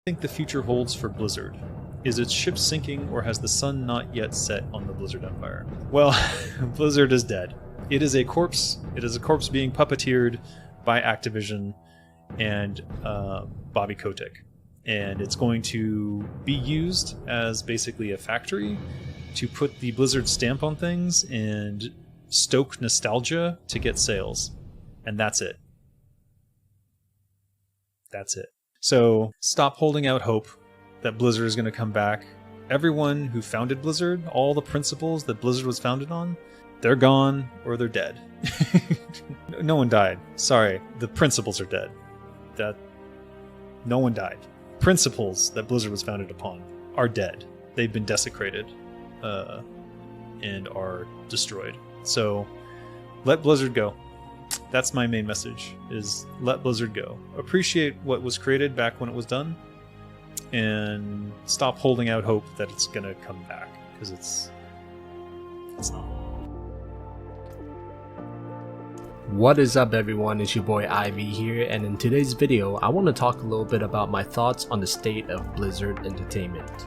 Think the future holds for Blizzard? Is its ship sinking, or has the sun not yet set on the Blizzard Empire? Well, Blizzard is dead. It is a corpse. It is a corpse being puppeteered by Activision and Bobby Kotick. And it's going to be used as basically a factory to put the Blizzard stamp on things and stoke nostalgia to get sales. And that's it. That's it. So stop holding out hope that Blizzard is going to come back. Everyone who founded Blizzard, all the principles that Blizzard was founded on, they're gone or they're dead. No one died. Sorry, the principles are dead. No one died. Principles that Blizzard was founded upon are dead. They've been desecrated and are destroyed. So let Blizzard go. That's my main message, is let Blizzard go. Appreciate what was created back when it was done, and stop holding out hope that it's going to come back, because it's not. What is up everyone, it's your boy Ivy here, and in today's video I want to talk a little bit about my thoughts on the state of Blizzard Entertainment.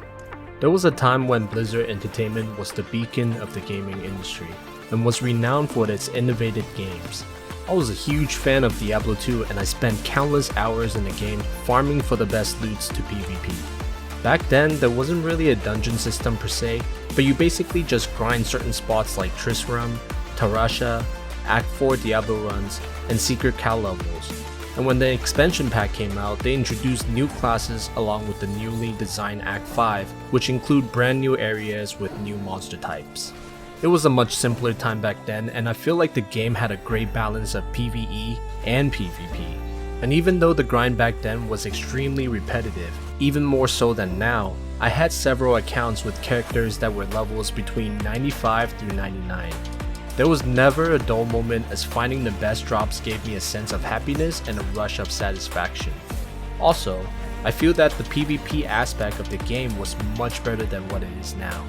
There was a time when Blizzard Entertainment was the beacon of the gaming industry, and was renowned for its innovative games. I was a huge fan of Diablo 2 and I spent countless hours in the game farming for the best loots to PvP. Back then there wasn't really a dungeon system per se, but you basically just grind certain spots like Tristram, Tarasha, Act 4 Diablo runs, and Secret Cal levels. And when the expansion pack came out, they introduced new classes along with the newly designed Act 5, which include brand new areas with new monster types. It was a much simpler time back then, and I feel like the game had a great balance of PvE and PvP. And even though the grind back then was extremely repetitive, even more so than now, I had several accounts with characters that were levels between 95 through 99. There was never a dull moment, as finding the best drops gave me a sense of happiness and a rush of satisfaction. Also, I feel that the PvP aspect of the game was much better than what it is now.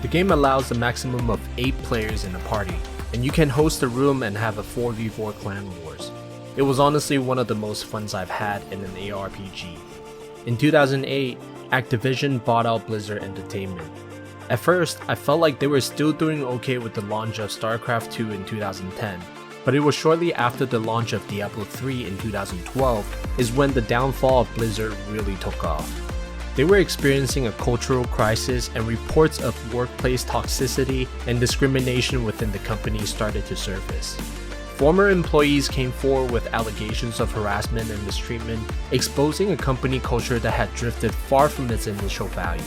The game allows a maximum of 8 players in a party, and you can host a room and have a 4v4 clan wars. It was honestly one of the most funs I've had in an ARPG. In 2008, Activision bought out Blizzard Entertainment. At first, I felt like they were still doing okay with the launch of StarCraft 2 in 2010, but it was shortly after the launch of Diablo 3 in 2012 is when the downfall of Blizzard really took off. They were experiencing a cultural crisis, and reports of workplace toxicity and discrimination within the company started to surface. Former employees came forward with allegations of harassment and mistreatment, exposing a company culture that had drifted far from its initial value.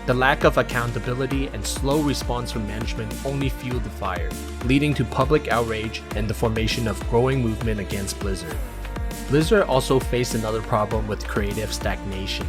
The lack of accountability and slow response from management only fueled the fire, leading to public outrage and the formation of growing movement against Blizzard. Blizzard also faced another problem with creative stagnation.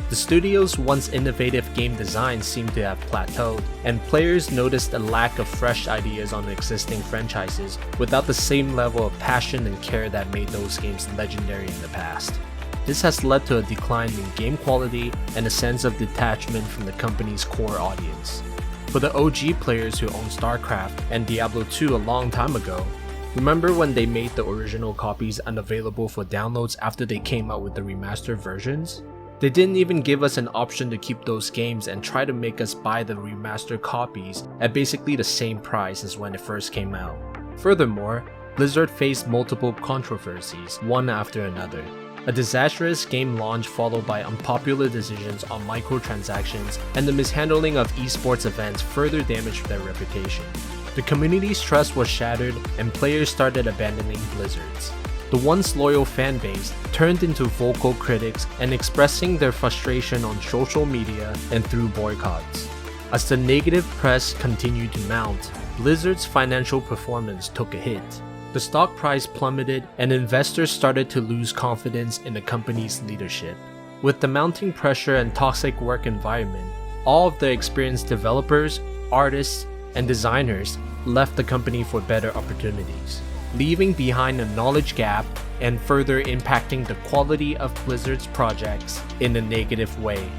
The studio's once innovative game design seemed to have plateaued, and players noticed a lack of fresh ideas on existing franchises without the same level of passion and care that made those games legendary in the past. This has led to a decline in game quality and a sense of detachment from the company's core audience. For the OG players who owned StarCraft and Diablo 2 a long time ago, remember when they made the original copies unavailable for downloads after they came out with the remastered versions? They didn't even give us an option to keep those games and try to make us buy the remastered copies at basically the same price as when it first came out. Furthermore, Blizzard faced multiple controversies, one after another. A disastrous game launch followed by unpopular decisions on microtransactions, and the mishandling of esports events further damaged their reputation. The community's trust was shattered, and players started abandoning Blizzards. The once loyal fanbase turned into vocal critics and expressing their frustration on social media and through boycotts. As the negative press continued to mount, Blizzard's financial performance took a hit. The stock price plummeted, and investors started to lose confidence in the company's leadership. With the mounting pressure and toxic work environment, all of the experienced developers, artists, and designers left the company for better opportunities, leaving behind a knowledge gap and further impacting the quality of Blizzard's projects in a negative way.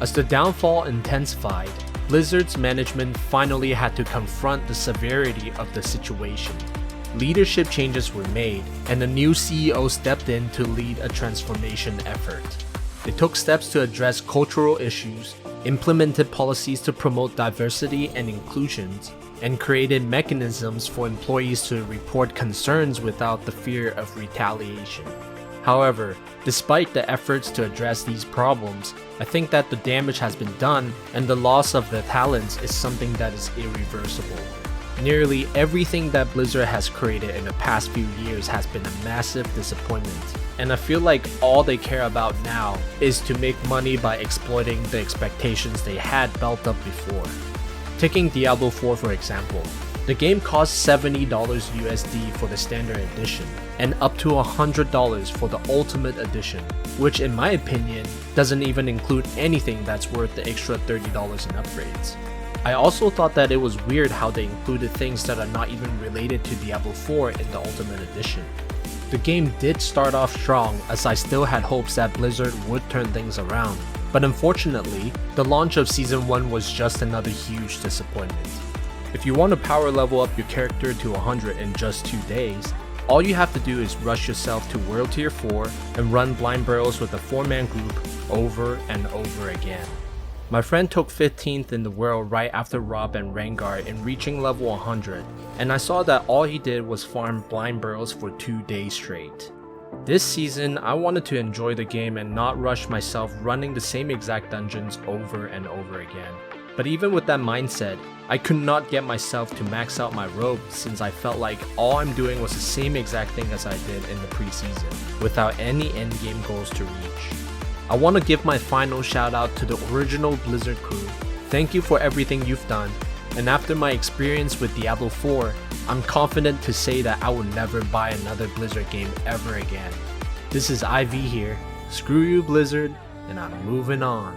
As the downfall intensified, Blizzard's management finally had to confront the severity of the situation. Leadership changes were made, and a new CEO stepped in to lead a transformation effort. They took steps to address cultural issues, implemented policies to promote diversity and inclusions, and created mechanisms for employees to report concerns without the fear of retaliation. However, despite the efforts to address these problems, I think that the damage has been done and the loss of the talents is something that is irreversible. Nearly everything that Blizzard has created in the past few years has been a massive disappointment, and I feel like all they care about now is to make money by exploiting the expectations they had built up before. Taking Diablo 4 for example, the game costs $70 USD for the standard edition, and up to $100 for the ultimate edition, which in my opinion doesn't even include anything that's worth the extra $30 in upgrades. I also thought that it was weird how they included things that are not even related to Diablo 4 in the Ultimate Edition. The game did start off strong, as I still had hopes that Blizzard would turn things around, but unfortunately, the launch of Season 1 was just another huge disappointment. If you want to power level up your character to 100 in just 2 days, all you have to do is rush yourself to World Tier 4 and run blind barrels with a 4-man group over and over again. My friend took 15th in the world right after Rob and Rengar in reaching level 100, and I saw that all he did was farm blind barrels for 2 days straight. This season, I wanted to enjoy the game and not rush myself running the same exact dungeons over and over again. But even with that mindset, I could not get myself to max out my robe since I felt like all I'm doing was the same exact thing as I did in the preseason, without any endgame goals to reach. I want to give my final shout out to the original Blizzard crew. Thank you for everything you've done, and after my experience with Diablo 4, I'm confident to say that I will never buy another Blizzard game ever again. This is IV here, screw you Blizzard, and I'm moving on.